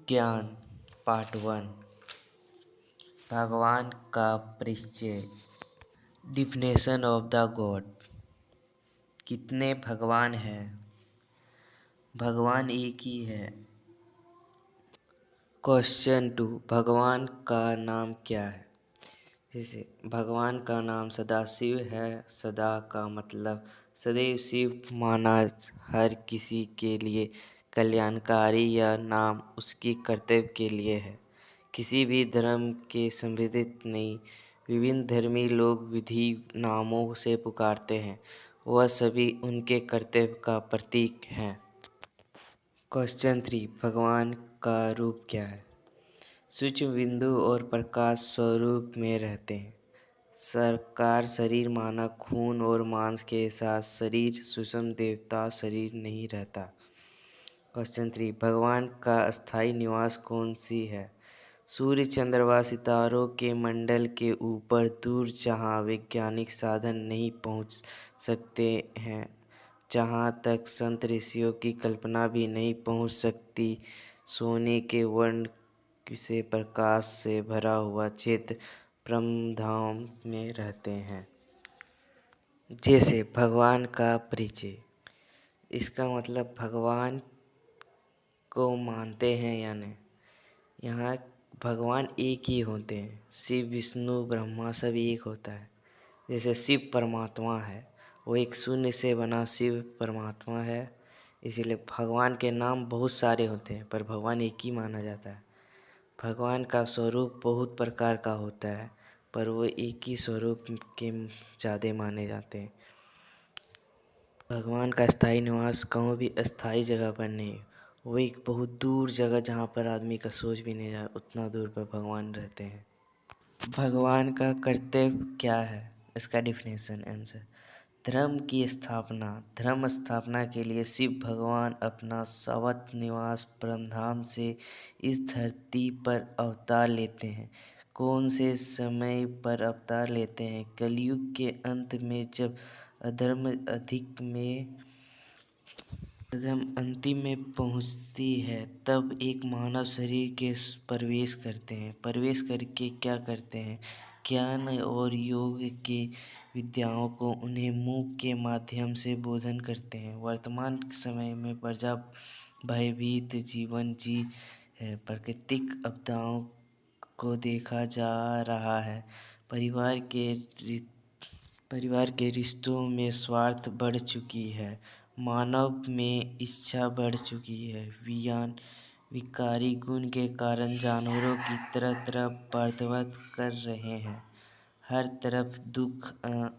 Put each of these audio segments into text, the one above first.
ज्ञान पार्ट 1। भगवान का परिचय। Definition of the God. कितने भगवान हैं? भगवान एक ही है। क्वेश्चन 2। भगवान का नाम क्या है? जैसे भगवान का नाम सदाशिव है। सदा का मतलब सदैव शिव माना हर किसी के लिए कल्याणकारी। यह नाम उसकी कर्तव्य के लिए है, किसी भी धर्म के संबंधित नहीं। विभिन्न धर्मी लोग विधि नामों से पुकारते हैं, वह सभी उनके कर्तव्य का प्रतीक हैं। क्वेश्चन 3। भगवान का रूप क्या है? सूक्ष्म बिंदु और प्रकाश स्वरूप में रहते हैं। साकार शरीर माना खून और मांस के साथ शरीर, सूक्ष्म देवता शरीर नहीं रहता। क्वेश्चन 3। भगवान का स्थायी निवास कौन सी है? सूर्य, चंद्र व सितारों के मंडल के ऊपर दूर, जहाँ वैज्ञानिक साधन नहीं पहुँच सकते हैं, जहाँ तक संत ऋषियों की कल्पना भी नहीं पहुँच सकती। सोने के वर्ण से प्रकाश से भरा हुआ क्षेत्र ब्रह्मधाम में रहते हैं। जैसे भगवान का परिचय। इसका मतलब भगवान को मानते हैं या नहीं। यहाँ भगवान एक ही होते हैं। शिव, विष्णु, ब्रह्मा सब एक होता है। जैसे शिव परमात्मा है, वो एक शून्य से बना शिव परमात्मा है। इसीलिए भगवान के नाम बहुत सारे होते हैं, पर भगवान एक ही माना जाता है। भगवान का स्वरूप बहुत प्रकार का होता है, पर वो एक ही स्वरूप के ज़्यादा माने जाते हैं। भगवान का स्थायी निवास कहूँ भी अस्थायी जगह पर नहीं, वो एक बहुत दूर जगह जहाँ पर आदमी का सोच भी नहीं जाए, उतना दूर पर भगवान रहते हैं। भगवान का कर्तव्य क्या है? इसका डिफिनेशन आंसर। धर्म की स्थापना। धर्म स्थापना के लिए शिव भगवान अपना शाश्वत निवास ब्रह्मधाम से इस धरती पर अवतार लेते हैं। कौन से समय पर अवतार लेते हैं? कलयुग के अंत में, जब अधर्म अंतिम में पहुंचती है, तब एक मानव शरीर के प्रवेश करते हैं। प्रवेश करके क्या करते हैं? ज्ञान और योग के विद्याओं को उन्हें मुख के माध्यम से बोधन करते हैं। वर्तमान समय में प्रजा भयभीत जीवन जी है। प्राकृतिक आपदाओं को देखा जा रहा है। परिवार के रिश्तों में स्वार्थ बढ़ चुकी है। मानव में इच्छा बढ़ चुकी है। विकारी गुण के कारण जानवरों की तरह बर्ताव कर रहे हैं। हर तरफ दुख,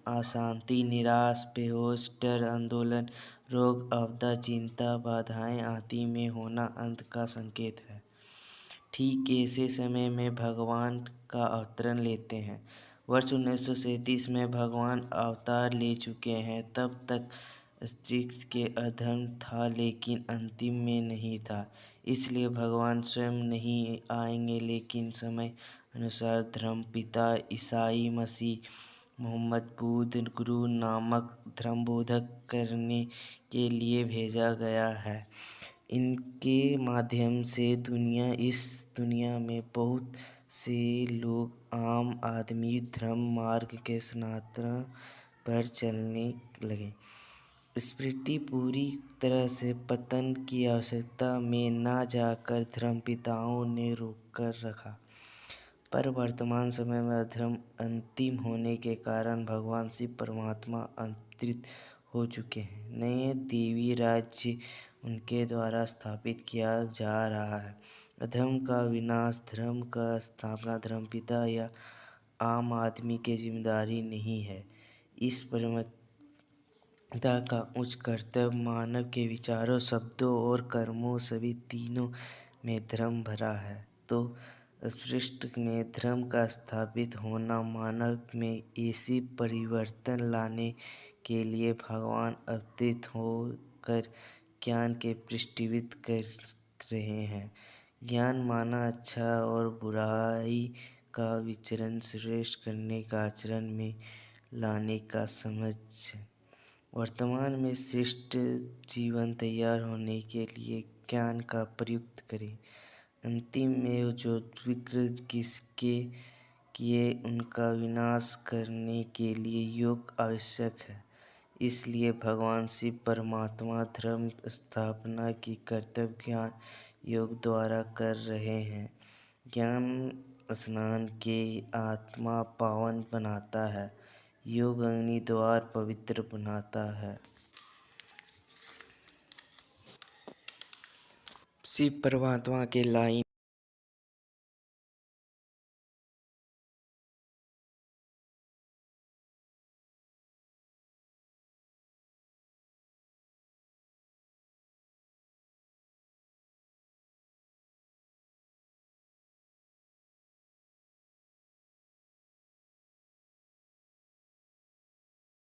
अशांति, निराश, बेहोश, डर, आंदोलन, रोग, आपदा, चिंता, बाधाएं आदि में होना अंत का संकेत है। ठीक ऐसे समय में भगवान का अवतरण लेते हैं। वर्ष 1937 में भगवान अवतार ले चुके हैं। तब तक अंतरिक्ष के अधर्म था, लेकिन अंतिम में नहीं था। इसलिए भगवान स्वयं नहीं आएंगे, लेकिन समय अनुसार धर्म पिता ईसाई मसीह मोहम्मद बुद्ध गुरु नामक धर्मबोधक करने के लिए भेजा गया है। इनके माध्यम से इस दुनिया में बहुत से लोग, आम आदमी, धर्म मार्ग के सनातन पर चलने लगे। स्पिरिटी पूरी तरह से पतन की आवश्यकता में न जाकर धर्मपिताओं ने रोककर रखा। पर वर्तमान समय में अधर्म अंतिम होने के कारण भगवान शिव परमात्मा अंतरित हो चुके हैं। नए देवी राज्य उनके द्वारा स्थापित किया जा रहा है। अधर्म का विनाश, धर्म का स्थापना धर्मपिता या आम आदमी की जिम्मेदारी नहीं है। इस परमपिता का उच्च कर्तव्य मानव के विचारों, शब्दों और कर्मों सभी तीनों में धर्म भरा है। तो सृष्टि में धर्म का स्थापित होना, मानव में ऐसी परिवर्तन लाने के लिए भगवान अवतरित होकर ज्ञान के पृष्ठीकृत कर रहे हैं। ज्ञान माना अच्छा और बुराई का विचरण श्रेष्ठ करने का आचरण में लाने का समझ। वर्तमान में श्रेष्ठ जीवन तैयार होने के लिए ज्ञान का प्रयुक्त करें। अंतिम में जो विकृत किसके किए उनका विनाश करने के लिए योग आवश्यक है। इसलिए भगवान शिव परमात्मा धर्म स्थापना की कर्तव्य ज्ञान योग द्वारा कर रहे हैं। ज्ञान स्नान के आत्मा पावन बनाता है, योग अग्नि द्वार पवित्र बनाता है। शिव परमात्मा के लाइन